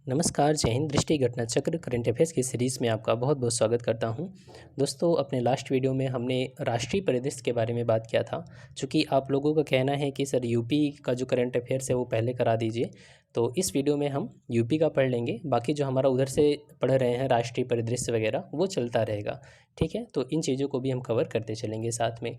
नमस्कार, जय हिंद। दृष्टि घटना चक्र करंट अफेयर्स की सीरीज़ में आपका बहुत बहुत स्वागत करता हूं। दोस्तों, अपने लास्ट वीडियो में हमने राष्ट्रीय परिदृश्य के बारे में बात किया था। चूँकि आप लोगों का कहना है कि सर यूपी का जो करंट अफेयर्स है वो पहले करा दीजिए, तो इस वीडियो में हम यूपी का पढ़ लेंगे। बाकी जो हमारा उधर से पढ़ रहे हैं राष्ट्रीय परिदृश्य वगैरह वो चलता रहेगा, ठीक है। तो इन चीज़ों को भी हम कवर करते चलेंगे साथ में।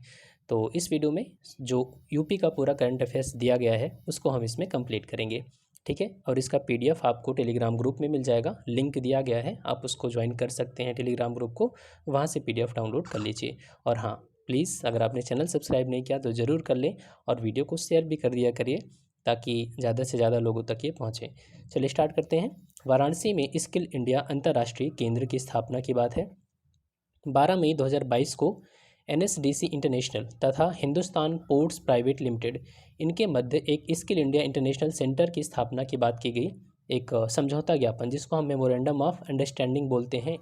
तो इस वीडियो में जो यूपी का पूरा करंट अफेयर्स दिया गया है उसको हम इसमें कंप्लीट करेंगे, ठीक है। और इसका पीडीएफ आपको टेलीग्राम ग्रुप में मिल जाएगा, लिंक दिया गया है, आप उसको ज्वाइन कर सकते हैं टेलीग्राम ग्रुप को, वहाँ से पीडीएफ डाउनलोड कर लीजिए। और हाँ, प्लीज़ अगर आपने चैनल सब्सक्राइब नहीं किया तो ज़रूर कर लें और वीडियो को शेयर भी कर दिया करिए ताकि ज़्यादा से ज़्यादा लोगों तक ये पहुँचे। चलिए स्टार्ट करते हैं। वाराणसी में स्किल इंडिया अंतर्राष्ट्रीय केंद्र की स्थापना की बात है। 12 मई 2022 को एनएसडीसी इंटरनेशनल तथा हिंदुस्तान पोर्ट्स प्राइवेट लिमिटेड इनके मध्य एक स्किल इंडिया इंटरनेशनल सेंटर की स्थापना की बात की गई। एक समझौता ज्ञापन जिसको हम मेमोरेंडम ऑफ अंडरस्टैंडिंग बोलते हैं,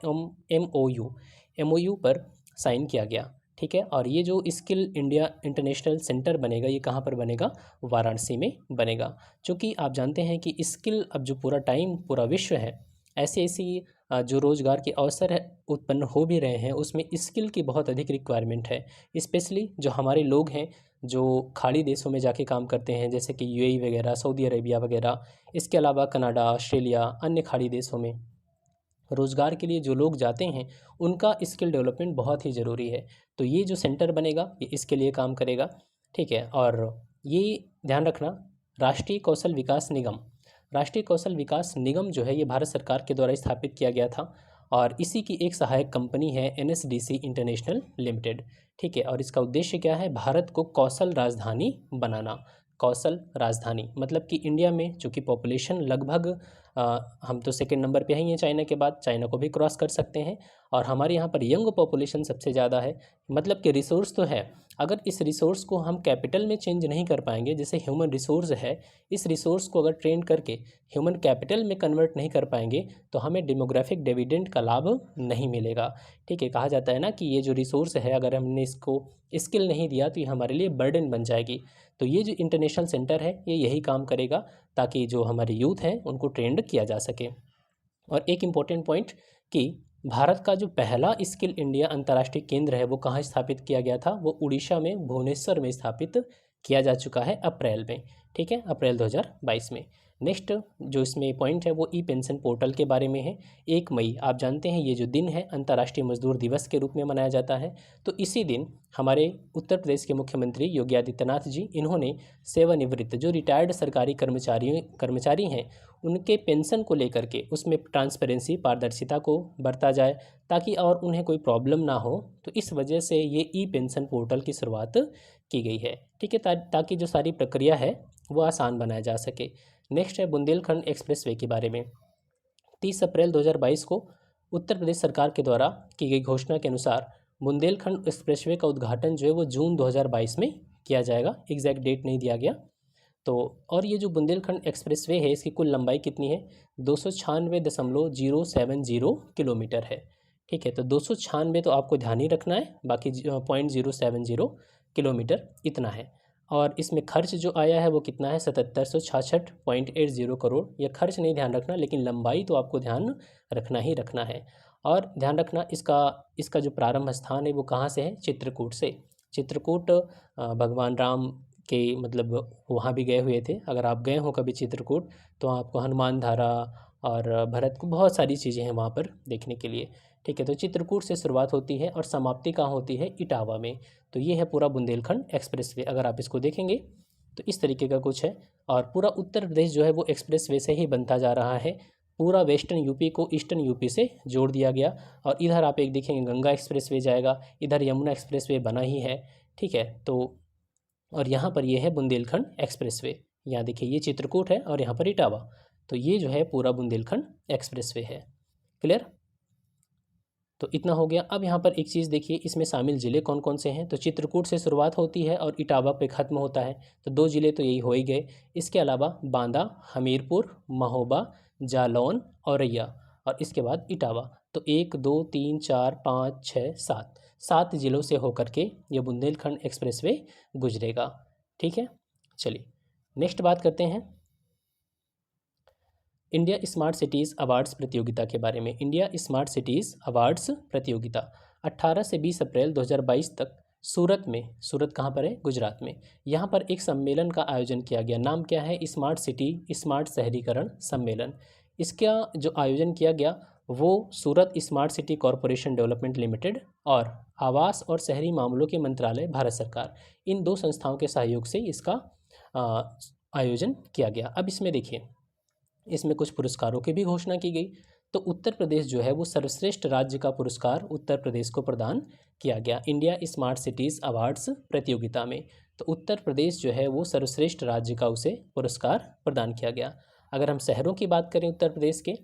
एमओयू पर साइन किया गया, ठीक है। और ये जो स्किल इंडिया इंटरनेशनल सेंटर बनेगा ये कहाँ पर बनेगा? वाराणसी में बनेगा। क्योंकि आप जानते हैं कि स्किल अब जो पूरा विश्व है, ऐसी ऐसी जो रोज़गार के अवसर है उत्पन्न हो भी रहे हैं, उसमें स्किल की बहुत अधिक रिक्वायरमेंट है। स्पेशली जो हमारे लोग हैं जो खाड़ी देशों में जाके काम करते हैं, जैसे कि यूएई वगैरह, सऊदी अरेबिया वगैरह, इसके अलावा कनाडा, ऑस्ट्रेलिया, अन्य खाड़ी देशों में रोज़गार के लिए जो लोग जाते हैं उनका स्किल डेवलपमेंट बहुत ही ज़रूरी है। तो ये जो सेंटर बनेगा ये इसके लिए काम करेगा, ठीक है। और ये ध्यान रखना, राष्ट्रीय कौशल विकास निगम राष्ट्रीय कौशल विकास निगम जो है ये भारत सरकार के द्वारा स्थापित किया गया था और इसी की एक सहायक कंपनी है एनएसडीसी इंटरनेशनल लिमिटेड, ठीक है। और इसका उद्देश्य क्या है? भारत को कौशल राजधानी बनाना। कौशल राजधानी मतलब कि इंडिया में चूँकि पॉपुलेशन लगभग हम तो सेकंड नंबर पे ही हैं चाइना के बाद, चाइना को भी क्रॉस कर सकते हैं। और हमारे यहाँ पर यंग पॉपुलेशन सबसे ज़्यादा है, मतलब कि रिसोर्स तो है। अगर इस रिसोर्स को हम कैपिटल में चेंज नहीं कर पाएंगे, जैसे ह्यूमन रिसोर्स है, इस रिसोर्स को अगर ट्रेन करके ह्यूमन कैपिटल में कन्वर्ट नहीं कर पाएंगे तो हमें डेमोग्राफिक डिविडेंड का लाभ नहीं मिलेगा, ठीक है। कहा जाता है ना कि ये जो रिसोर्स है अगर हमने इसको स्किल नहीं दिया तो ये हमारे लिए बर्डन बन जाएगी। तो ये जो इंटरनेशनल सेंटर है ये यही काम करेगा ताकि जो हमारे यूथ हैं उनको ट्रेंड किया जा सके। और एक इम्पॉर्टेंट पॉइंट कि भारत का जो पहला स्किल इंडिया अंतर्राष्ट्रीय केंद्र है वो कहाँ स्थापित किया गया था? वो उड़ीसा में भुवनेश्वर में स्थापित किया जा चुका है अप्रैल में, ठीक है, अप्रैल 2022 में। नेक्स्ट जो इसमें पॉइंट है वो ई पेंशन पोर्टल के बारे में है। 1 मई आप जानते हैं ये जो दिन है अंतर्राष्ट्रीय मजदूर दिवस के रूप में मनाया जाता है। तो इसी दिन हमारे उत्तर प्रदेश के मुख्यमंत्री योगी आदित्यनाथ जी इन्होंने सेवानिवृत्त जो रिटायर्ड सरकारी कर्मचारी हैं उनके पेंशन को लेकर के उसमें ट्रांसपेरेंसी, पारदर्शिता को बरता जाए ताकि और उन्हें कोई प्रॉब्लम ना हो। तो इस वजह से ये ई पेंशन पोर्टल की शुरुआत की गई है, ठीक है, ताकि जो सारी प्रक्रिया है वो आसान बनाया जा सके। नेक्स्ट है बुंदेलखंड एक्सप्रेसवे के बारे में। 30 अप्रैल 2022 को उत्तर प्रदेश सरकार के द्वारा की गई घोषणा के अनुसार बुंदेलखंड एक्सप्रेसवे का उद्घाटन जो है वो जून 2022 में किया जाएगा। एग्जैक्ट डेट नहीं दिया गया। तो और ये जो बुंदेलखंड एक्सप्रेसवे है इसकी कुल लंबाई कितनी है? 296.070 किलोमीटर है, ठीक है। तो 296 तो आपको ध्यान ही रखना है, बाकी 0.070 किलोमीटर इतना है। और इसमें खर्च जो आया है वो कितना है? 7766.80 करोड़। यह खर्च नहीं ध्यान रखना, लेकिन लंबाई तो आपको ध्यान रखना ही रखना है। और ध्यान रखना इसका इसका जो प्रारंभ स्थान है वो कहाँ से है? चित्रकूट से। चित्रकूट भगवान राम के मतलब वहाँ भी गए हुए थे। अगर आप गए हो कभी चित्रकूट तो आपको हनुमान धारा और भरत को बहुत सारी चीज़ें हैं वहाँ पर देखने के लिए, ठीक है। तो चित्रकूट से शुरुआत होती है और समाप्ति कहाँ होती है? इटावा में। तो ये है पूरा बुंदेलखंड एक्सप्रेसवे। अगर आप इसको देखेंगे तो इस तरीके का कुछ है। और पूरा उत्तर प्रदेश जो है वो एक्सप्रेसवे से ही बनता जा रहा है। पूरा वेस्टर्न यूपी को ईस्टर्न यूपी से जोड़ दिया गया। और इधर आप एक देखेंगे गंगा एक्सप्रेसवे जाएगा, इधर यमुना एक्सप्रेसवे बना ही है, ठीक है। तो और यहाँ पर ये है बुंदेलखंड एक्सप्रेसवे। यहाँ देखिए ये चित्रकूट है और यहाँ पर इटावा। तो ये जो है पूरा बुंदेलखंड एक्सप्रेसवे है। क्लियर? तो इतना हो गया। अब यहाँ पर एक चीज़ देखिए, इसमें शामिल ज़िले कौन कौन से हैं? तो चित्रकूट से शुरुआत होती है और इटावा पे ख़त्म होता है। तो 2 ज़िले तो यही हो ही गए। इसके अलावा बांदा, हमीरपुर, महोबा, जालौन, औरैया और इसके बाद इटावा। तो 1 2 3 4 5 6 7 ज़िलों से होकर के ये बुंदेलखंड एक्सप्रेसवे गुजरेगा, ठीक है। चलिए नेक्स्ट बात करते हैं। इंडिया स्मार्ट सिटीज़ अवार्ड्स प्रतियोगिता के बारे में। इंडिया स्मार्ट सिटीज़ अवार्ड्स प्रतियोगिता 18 से 20 अप्रैल 2022 तक सूरत में, सूरत कहाँ पर है? गुजरात में, यहाँ पर एक सम्मेलन का आयोजन किया गया। नाम क्या है? स्मार्ट सिटी स्मार्ट शहरीकरण सम्मेलन। इसका जो आयोजन किया गया वो Surat smart city corporation development limited और आवास और शहरी मामलों के मंत्रालय भारत सरकार, इन दो संस्थाओं के सहयोग से इसका आयोजन किया गया। अब इसमें देखिए, इसमें कुछ पुरस्कारों की भी घोषणा की गई। तो उत्तर प्रदेश जो है वो सर्वश्रेष्ठ राज्य का पुरस्कार उत्तर प्रदेश को प्रदान किया गया इंडिया स्मार्ट सिटीज़ अवार्ड्स प्रतियोगिता में। तो उत्तर प्रदेश जो है वो सर्वश्रेष्ठ राज्य का उसे पुरस्कार प्रदान किया गया। अगर हम शहरों की बात करें उत्तर प्रदेश के,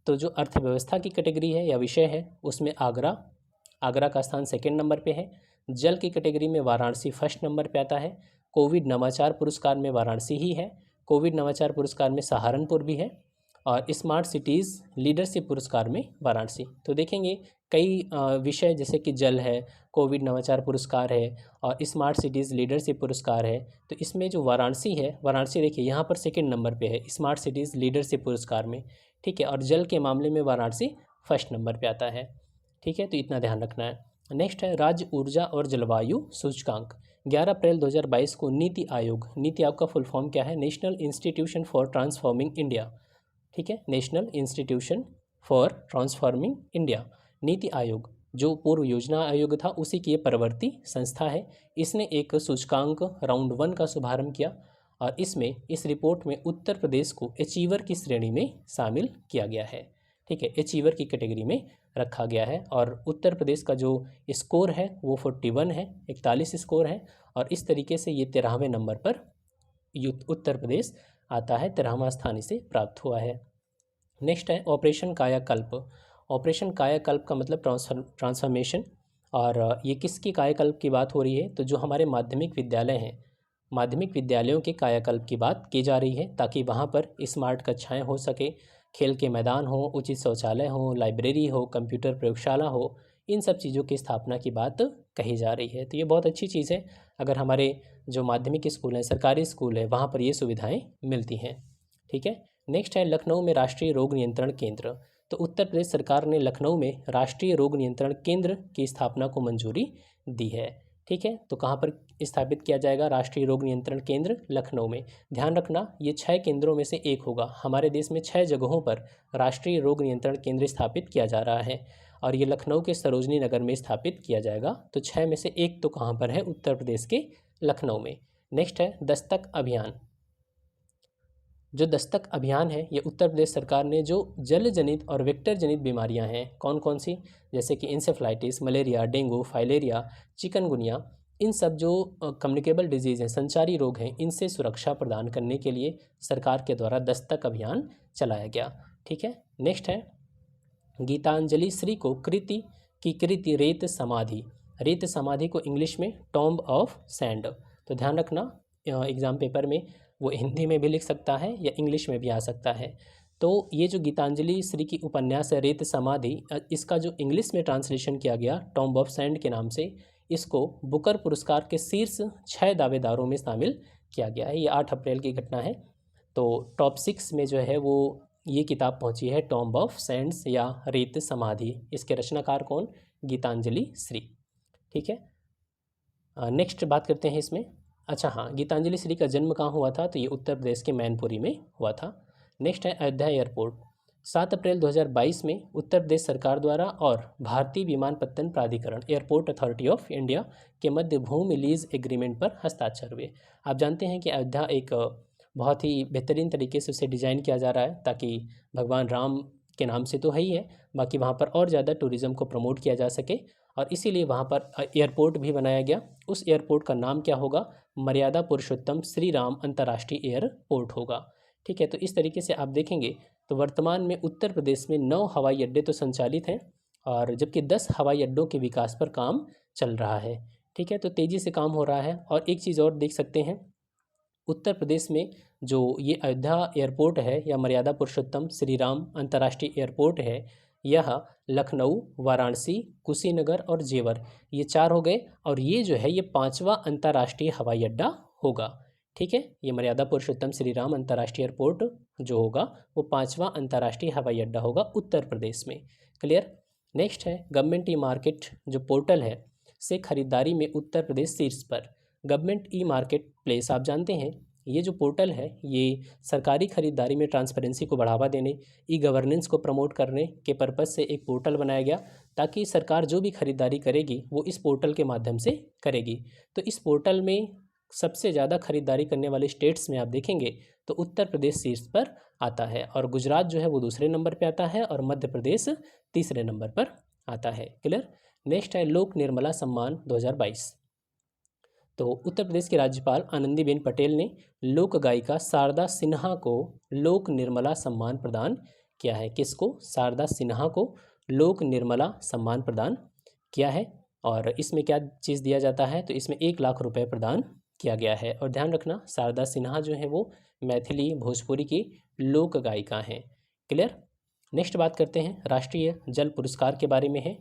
तो जो अर्थव्यवस्था की कैटेगरी है या विषय है उसमें आगरा का स्थान सेकेंड नंबर पे है। जल की कैटेगरी में वाराणसी फर्स्ट नंबर पे आता है। कोविड नवाचार पुरस्कार में वाराणसी ही है। कोविड नवाचार पुरस्कार में सहारनपुर भी है और स्मार्ट सिटीज़ लीडरशिप पुरस्कार में वाराणसी। तो देखेंगे कई विषय जैसे कि जल है, कोविड नवाचार पुरस्कार है और स्मार्ट सिटीज़ लीडरशिप पुरस्कार है। तो इसमें जो वाराणसी है, वाराणसी देखिए यहाँ पर सेकंड नंबर पे है स्मार्ट सिटीज़ लीडरशिप पुरस्कार में, ठीक है। और जल के मामले में वाराणसी फर्स्ट नंबर पे आता है, ठीक है। तो इतना ध्यान रखना है। नेक्स्ट है राज्य ऊर्जा और जलवायु सूचकांक। 11 अप्रैल 2022 को नीति आयोग का फुल फॉर्म क्या है? National institution for transforming India, ठीक है। National institution for transforming India, NITI Aayog जो पूर्व योजना आयोग था उसी की ये परवर्ती संस्था है। इसने एक सूचकांक राउंड 1 का शुभारंभ किया और इसमें इस रिपोर्ट में उत्तर प्रदेश को अचीवर की श्रेणी में शामिल किया गया है, ठीक है। अचीवर की कैटेगरी में रखा गया है और उत्तर प्रदेश का जो स्कोर है वो 41 है, 41 स्कोर है और इस तरीके से ये 13वें नंबर पर उत्तर प्रदेश आता है, 13वां स्थान इसे प्राप्त हुआ है। नेक्स्ट है ऑपरेशन कायाकल्प। ऑपरेशन कायाकल्प का मतलब ट्रांसफॉर्मेशन, और ये किसकी कायाकल्प की बात हो रही है? तो जो हमारे माध्यमिक विद्यालय हैं, माध्यमिक विद्यालयों के कायाकल्प की बात की जा रही है ताकि वहाँ पर स्मार्ट कक्षाएँ हो सके, खेल के मैदान हो, उचित शौचालय हो, लाइब्रेरी हो, कंप्यूटर प्रयोगशाला हो, इन सब चीज़ों की स्थापना की बात कही जा रही है। तो ये बहुत अच्छी चीज़ है अगर हमारे जो माध्यमिक स्कूल हैं, सरकारी स्कूल है, वहाँ पर ये सुविधाएं मिलती हैं, ठीक है। नेक्स्ट है लखनऊ में राष्ट्रीय रोग नियंत्रण केंद्र। तो उत्तर प्रदेश सरकार ने लखनऊ में राष्ट्रीय रोग नियंत्रण केंद्र की स्थापना को मंजूरी दी है, ठीक है। तो कहाँ पर स्थापित किया जाएगा राष्ट्रीय रोग नियंत्रण केंद्र? लखनऊ में। ध्यान रखना ये 6 केंद्रों में से एक होगा। हमारे देश में 6 जगहों पर राष्ट्रीय रोग नियंत्रण केंद्र स्थापित किया जा रहा है और ये लखनऊ के सरोजनी नगर में स्थापित किया जाएगा। तो 6 में से एक तो कहाँ पर है? उत्तर प्रदेश के लखनऊ में। नेक्स्ट है दस्तक अभियान। जो दस्तक अभियान है ये उत्तर प्रदेश सरकार ने जो जल जनित और वेक्टर जनित बीमारियां हैं, कौन कौन सी, जैसे कि encephalitis, malaria, dengue, filariasis, chikungunya, इन सब जो कम्युनिकेबल डिजीज़ हैं, संचारी रोग हैं, इनसे सुरक्षा प्रदान करने के लिए सरकार के द्वारा दस्तक अभियान चलाया गया, ठीक है। नेक्स्ट है गीतांजलि श्री को कृति रेत समाधि। रेत समाधि को इंग्लिश में टॉम्ब ऑफ सैंड। तो ध्यान रखना एग्ज़ाम पेपर में वो हिंदी में भी लिख सकता है या इंग्लिश में भी आ सकता है। तो ये जो गीतांजलि श्री की उपन्यास है रेत समाधि, इसका जो इंग्लिश में ट्रांसलेशन किया गया टॉम्ब ऑफ सैंड के नाम से, इसको बुकर पुरस्कार के शीर्ष 6 दावेदारों में शामिल किया गया है। ये 8 अप्रैल की घटना है। तो टॉप 6 में जो है वो ये किताब पहुंची है टॉम्ब ऑफ सैंड्स या रेत समाधि। इसके रचनाकार कौन? गीतांजलि श्री, ठीक है। नेक्स्ट बात करते हैं इसमें। अच्छा हाँ, गीतांजलि श्री का जन्म कहाँ हुआ था? तो ये उत्तर प्रदेश के मैनपुरी में हुआ था। नेक्स्ट है अयोध्या एयरपोर्ट। 7 अप्रैल 2022 में उत्तर प्रदेश सरकार द्वारा और भारतीय विमानपत्तन प्राधिकरण एयरपोर्ट अथॉरिटी ऑफ इंडिया के मध्य भूमि लीज एग्रीमेंट पर हस्ताक्षर हुए। आप जानते हैं कि अयोध्या एक बहुत ही बेहतरीन तरीके से उसे डिज़ाइन किया जा रहा है ताकि भगवान राम के नाम से तो है ही है, बाकी वहाँ पर और ज़्यादा टूरिज़्म को प्रमोट किया जा सके और इसीलिए वहाँ पर एयरपोर्ट भी बनाया गया। उस एयरपोर्ट का नाम क्या होगा? मर्यादा पुरुषोत्तम श्री राम अंतर्राष्ट्रीय एयरपोर्ट होगा, ठीक है। तो इस तरीके से आप देखेंगे तो वर्तमान में उत्तर प्रदेश में 9 हवाई अड्डे तो संचालित हैं और जबकि 10 हवाई अड्डों के विकास पर काम चल रहा है, ठीक है। तो तेज़ी से काम हो रहा है। और एक चीज़ और देख सकते हैं, उत्तर प्रदेश में जो ये अयोध्या एयरपोर्ट है या मर्यादा पुरुषोत्तम श्री राम अंतर्राष्ट्रीय एयरपोर्ट है, यह लखनऊ, वाराणसी, कुशीनगर और जेवर, ये 4 हो गए और ये जो है ये 5वां अंतर्राष्ट्रीय हवाई अड्डा होगा, ठीक है, ये मर्यादा पुरुषोत्तम श्री राम अंतर्राष्ट्रीय एयरपोर्ट जो होगा वो 5वां अंतर्राष्ट्रीय हवाई अड्डा होगा उत्तर प्रदेश में। क्लियर। नेक्स्ट है गवर्नमेंट ई मार्केट जो पोर्टल है से खरीदारी में उत्तर प्रदेश शीर्ष पर। गवर्नमेंट ई मार्केट प्लेस आप जानते हैं, ये जो पोर्टल है ये सरकारी खरीदारी में ट्रांसपेरेंसी को बढ़ावा देने, ई गवर्नेंस को प्रमोट करने के पर्पज़ से एक पोर्टल बनाया गया ताकि सरकार जो भी खरीदारी करेगी वो इस पोर्टल के माध्यम से करेगी। तो इस पोर्टल में सबसे ज़्यादा खरीदारी करने वाले स्टेट्स में आप देखेंगे तो उत्तर प्रदेश शीर्ष पर आता है और गुजरात जो है वो दूसरे नंबर पे आता है और मध्य प्रदेश तीसरे नंबर पर आता है। क्लियर। नेक्स्ट है लोक निर्मला सम्मान 2022। तो उत्तर प्रदेश की राज्यपाल आनंदीबेन पटेल ने लोक गायिका शारदा सिन्हा को लोक निर्मला सम्मान प्रदान किया है। किसको? शारदा सिन्हा को लोक निर्मला सम्मान प्रदान किया है। और इसमें क्या चीज़ दिया जाता है? तो इसमें 1 लाख रुपए प्रदान किया गया है। और ध्यान रखना शारदा सिन्हा जो है वो मैथिली भोजपुरी की लोक गायिका हैं। क्लियर। नेक्स्ट बात करते हैं राष्ट्रीय जल पुरस्कार के बारे में है।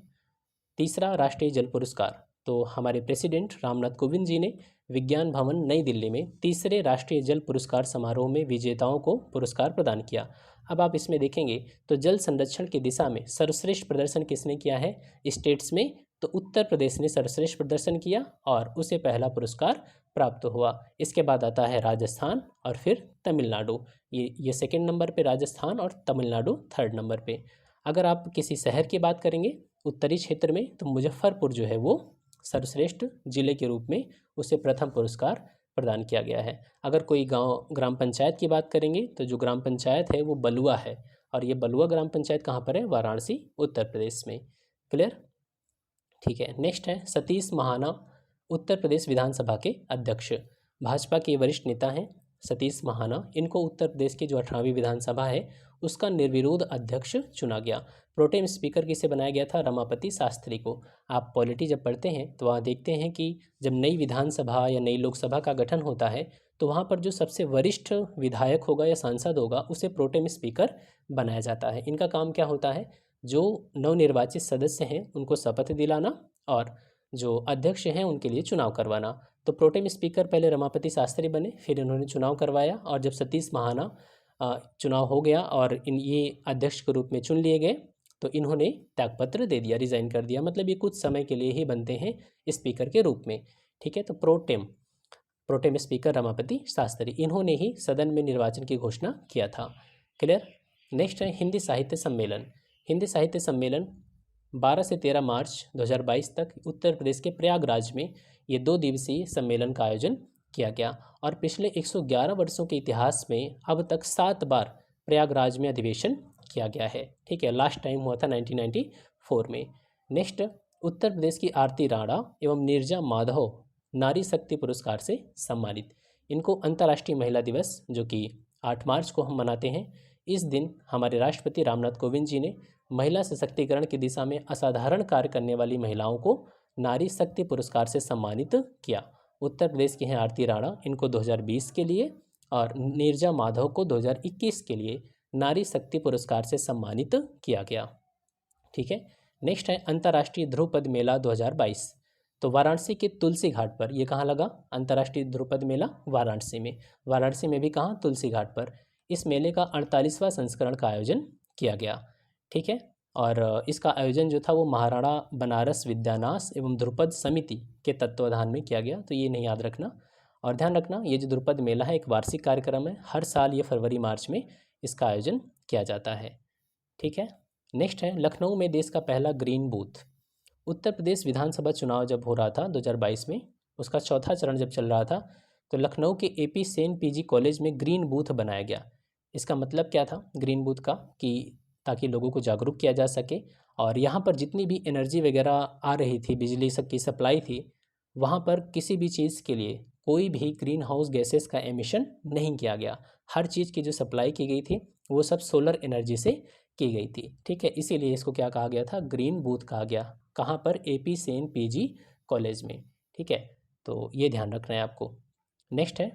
तीसरा राष्ट्रीय जल पुरस्कार तो हमारे प्रेसिडेंट रामनाथ कोविंद जी ने विज्ञान भवन नई दिल्ली में तीसरे राष्ट्रीय जल पुरस्कार समारोह में विजेताओं को पुरस्कार प्रदान किया। अब आप इसमें देखेंगे तो जल संरक्षण की दिशा में सर्वश्रेष्ठ प्रदर्शन किसने किया है स्टेट्स में? तो उत्तर प्रदेश ने सर्वश्रेष्ठ प्रदर्शन किया और उसे पहला पुरस्कार प्राप्त हुआ। इसके बाद आता है राजस्थान और फिर तमिलनाडु। ये सेकंड नंबर पे राजस्थान और तमिलनाडु थर्ड नंबर पे। अगर आप किसी शहर की बात करेंगे उत्तरी क्षेत्र में तो मुजफ्फरपुर जो है वो सर्वश्रेष्ठ जिले के रूप में उसे प्रथम पुरस्कार प्रदान किया गया है। अगर कोई गांव ग्राम पंचायत की बात करेंगे तो जो ग्राम पंचायत है वो बलुआ है और ये बलुआ ग्राम पंचायत कहाँ पर है? वाराणसी उत्तर प्रदेश में। क्लियर। ठीक है। नेक्स्ट है सतीश महाना उत्तर प्रदेश विधानसभा के अध्यक्ष। भाजपा के वरिष्ठ नेता हैं सतीश महाना। इनको उत्तर प्रदेश की जो 18वीं विधानसभा है उसका निर्विरोध अध्यक्ष चुना गया। प्रोटेम स्पीकर किसे बनाया गया था? रमापति शास्त्री को। आप पॉलिटी जब पढ़ते हैं तो वहाँ देखते हैं कि जब नई विधानसभा या नई लोकसभा का गठन होता है तो वहाँ पर जो सबसे वरिष्ठ विधायक होगा या सांसद होगा उसे प्रोटेम स्पीकर बनाया जाता है। इनका काम क्या होता है? जो नवनिर्वाचित सदस्य हैं उनको शपथ दिलाना और जो अध्यक्ष हैं उनके लिए चुनाव करवाना। तो प्रोटेम स्पीकर पहले रमापति शास्त्री बने, फिर इन्होंने चुनाव करवाया और जब सतीश महाना चुनाव हो गया और ये अध्यक्ष के रूप में चुन लिए गए तो इन्होंने त्यागपत्र दे दिया, रिजाइन कर दिया। मतलब ये कुछ समय के लिए ही बनते हैं स्पीकर के रूप में। ठीक है। तो प्रोटेम स्पीकर रमापति शास्त्री, इन्होंने ही सदन में निर्वाचन की घोषणा किया था। क्लियर। नेक्स्ट है हिंदी साहित्य सम्मेलन। हिंदी साहित्य सम्मेलन 12 से 13 मार्च 2022 तक उत्तर प्रदेश के प्रयागराज में ये 2 दिवसीय सम्मेलन का आयोजन किया गया और पिछले 111 वर्षों के इतिहास में अब तक 7 बार प्रयागराज में अधिवेशन किया गया है। ठीक है। लास्ट टाइम हुआ था 1994 में। नेक्स्ट उत्तर प्रदेश की आरती राणा एवं नीरजा माधव नारी शक्ति पुरस्कार से सम्मानित। इनको अंतर्राष्ट्रीय महिला दिवस जो कि 8 मार्च को हम मनाते हैं, इस दिन हमारे राष्ट्रपति रामनाथ कोविंद जी ने महिला सशक्तिकरण की दिशा में असाधारण कार्य करने वाली महिलाओं को नारी शक्ति पुरस्कार से सम्मानित किया। उत्तर प्रदेश की हैं आरती राणा, इनको 2020 के लिए और नीरजा माधव को 2021 के लिए नारी शक्ति पुरस्कार से सम्मानित किया गया। ठीक है। नेक्स्ट है अंतर्राष्ट्रीय ध्रुपद मेला 2022। तो वाराणसी के तुलसी घाट पर, ये कहाँ लगा? अंतर्राष्ट्रीय ध्रुपद मेला वाराणसी में। वाराणसी में भी कहाँ? तुलसी घाट पर। इस मेले का 48वां संस्करण का आयोजन किया गया। ठीक है। और इसका आयोजन जो था वो महाराणा बनारस विद्यानाथ एवं ध्रुपद समिति के तत्वाधान में किया गया। तो ये नहीं याद रखना और ध्यान रखना, ये जो ध्रुपद मेला है एक वार्षिक कार्यक्रम है। हर साल ये फरवरी मार्च में इसका आयोजन किया जाता है। ठीक है। नेक्स्ट है लखनऊ में देश का पहला ग्रीन बूथ। उत्तर प्रदेश विधानसभा चुनाव जब हो रहा था 2022 में, उसका चौथा चरण जब चल रहा था तो लखनऊ के AP सेन PG कॉलेज में ग्रीन बूथ बनाया गया। इसका मतलब क्या था ग्रीन बूथ का? कि ताकि लोगों को जागरूक किया जा सके और यहाँ पर जितनी भी एनर्जी वगैरह आ रही थी, बिजली की सप्लाई थी, वहाँ पर किसी भी चीज़ के लिए कोई भी ग्रीन हाउस गैसेस का एमिशन नहीं किया गया। हर चीज़ की जो सप्लाई की गई थी वो सब सोलर एनर्जी से की गई थी। ठीक है। इसीलिए इसको क्या कहा गया था? ग्रीन बूथ कहा गया। कहाँ पर? AP सेन PG कॉलेज में। ठीक है। तो ये ध्यान रखना है आपको। नेक्स्ट है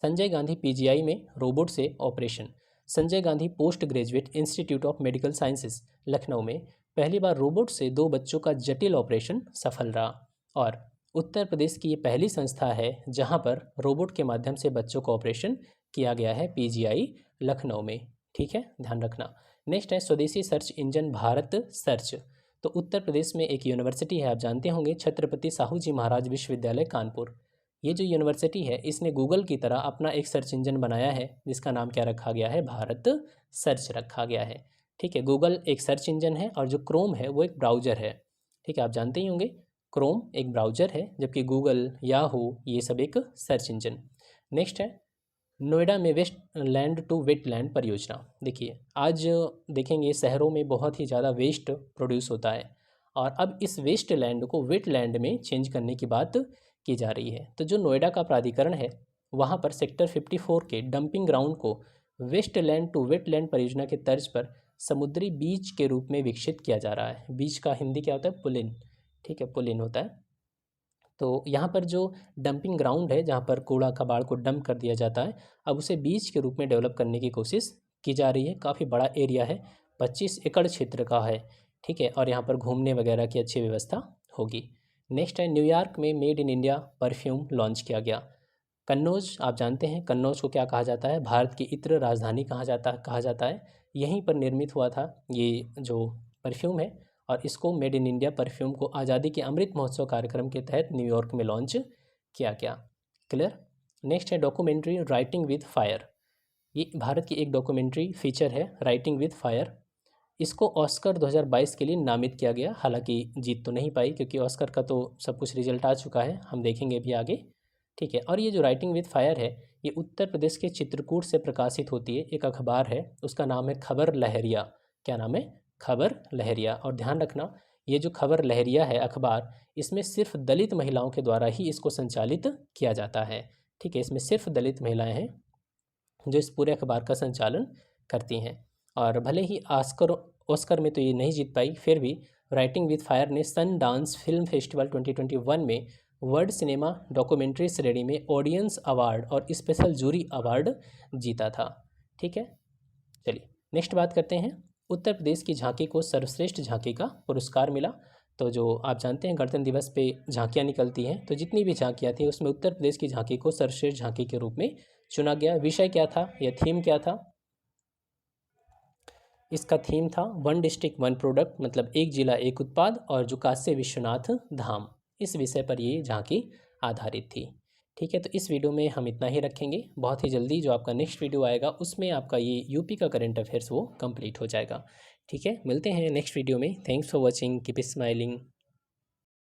संजय गांधी PGI में रोबोट से operation. Sanjay Gandhi post graduate institute of medical sciences Lucknow में पहली बार रोबोट से 2 बच्चों का जटिल ऑपरेशन सफल रहा और उत्तर प्रदेश की ये पहली संस्था है जहाँ पर रोबोट के माध्यम से बच्चों को ऑपरेशन किया गया है, पीजीआई लखनऊ में। ठीक है, ध्यान रखना। नेक्स्ट है स्वदेशी सर्च इंजन भारत सर्च। तो उत्तर प्रदेश में एक यूनिवर्सिटी है, आप जानते होंगे, छत्रपति साहू जी महाराज विश्वविद्यालय कानपुर। ये जो यूनिवर्सिटी है इसने गूगल की तरह अपना एक सर्च इंजन बनाया है जिसका नाम क्या रखा गया है, भारत सर्च रखा गया है। ठीक है, गूगल एक सर्च इंजन है और जो क्रोम है वो एक ब्राउज़र है। ठीक है, आप जानते ही होंगे क्रोम एक ब्राउज़र है जबकि गूगल, याहू ये सब एक सर्च इंजन। नेक्स्ट है नोएडा में वेस्ट लैंड टू वेटलैंड परियोजना। देखिए आज देखेंगे शहरों में बहुत ही ज़्यादा वेस्ट प्रोड्यूस होता है और अब इस वेस्ट लैंड को वेटलैंड में चेंज करने की बात की जा रही है। तो जो नोएडा का प्राधिकरण है वहाँ पर सेक्टर 54 के डंपिंग ग्राउंड को वेस्ट लैंड टू वेटलैंड परियोजना के तर्ज पर समुद्री बीच के रूप में विकसित किया जा रहा है। बीच का हिंदी क्या होता है, पुलिन। ठीक है, पुलिन होता है। तो यहाँ पर जो डंपिंग ग्राउंड है जहाँ पर कूड़ा कबाड़ को डंप कर दिया जाता है, अब उसे बीच के रूप में डेवलप करने की कोशिश की जा रही है। काफ़ी बड़ा एरिया है, 25 एकड़ क्षेत्र का है। ठीक है, और यहाँ पर घूमने वगैरह की अच्छी व्यवस्था होगी। नेक्स्ट है न्यूयॉर्क में made in India perfume launch किया गया। कन्नौज, आप जानते हैं कन्नौज को क्या कहा जाता है, भारत की इत्र राजधानी कहा जाता है। यहीं पर निर्मित हुआ था ये जो परफ्यूम है और इसको मेड इन इंडिया परफ्यूम को आज़ादी के अमृत महोत्सव कार्यक्रम के तहत न्यूयॉर्क में लॉन्च किया गया। क्लियर। नेक्स्ट है डॉक्यूमेंट्री राइटिंग विद फायर। ये भारत की एक डॉक्यूमेंट्री फीचर है, राइटिंग विद फायर। इसको ऑस्कर 2022 के लिए नामित किया गया, हालांकि जीत तो नहीं पाई क्योंकि ऑस्कर का तो सब कुछ रिजल्ट आ चुका है, हम देखेंगे भी आगे। ठीक है, और ये जो राइटिंग विद फायर है ये उत्तर प्रदेश के चित्रकूट से प्रकाशित होती है, एक अखबार है, उसका नाम है खबर लहरिया। क्या नाम है, खबर लहरिया। और ध्यान रखना ये जो खबर लहरिया है अखबार, इसमें सिर्फ दलित महिलाओं के द्वारा ही इसको संचालित किया जाता है। ठीक है, इसमें सिर्फ दलित महिलाएं हैं जो इस पूरे अखबार का संचालन करती हैं। और भले ही ऑस्कर में तो ये नहीं जीत पाई, फिर भी राइटिंग विद फायर ने सन डांस फिल्म फेस्टिवल 2021 में वर्ल्ड सिनेमा डॉक्यूमेंट्री श्रेणी में ऑडियंस अवार्ड और स्पेशल जूरी अवार्ड जीता था। ठीक है, चलिए नेक्स्ट बात करते हैं। उत्तर प्रदेश की झांकी को सर्वश्रेष्ठ झांकी का पुरस्कार मिला। तो जो आप जानते हैं गणतंत्र दिवस पे झांकियाँ निकलती हैं, तो जितनी भी झांकियाँ थी उसमें उत्तर प्रदेश की झांकी को सर्वश्रेष्ठ झांकी के रूप में चुना गया। विषय क्या था या थीम क्या था, इसका थीम था वन डिस्ट्रिक्ट वन प्रोडक्ट, मतलब एक जिला एक उत्पाद, और जो काशी विश्वनाथ धाम, इस विषय पर ये झांकी आधारित थी। ठीक है, तो इस वीडियो में हम इतना ही रखेंगे। बहुत ही जल्दी जो आपका नेक्स्ट वीडियो आएगा उसमें आपका ये यूपी का करंट अफेयर्स वो कंप्लीट हो जाएगा। ठीक है, मिलते हैं नेक्स्ट वीडियो में। Thanks for watching, keep smiling.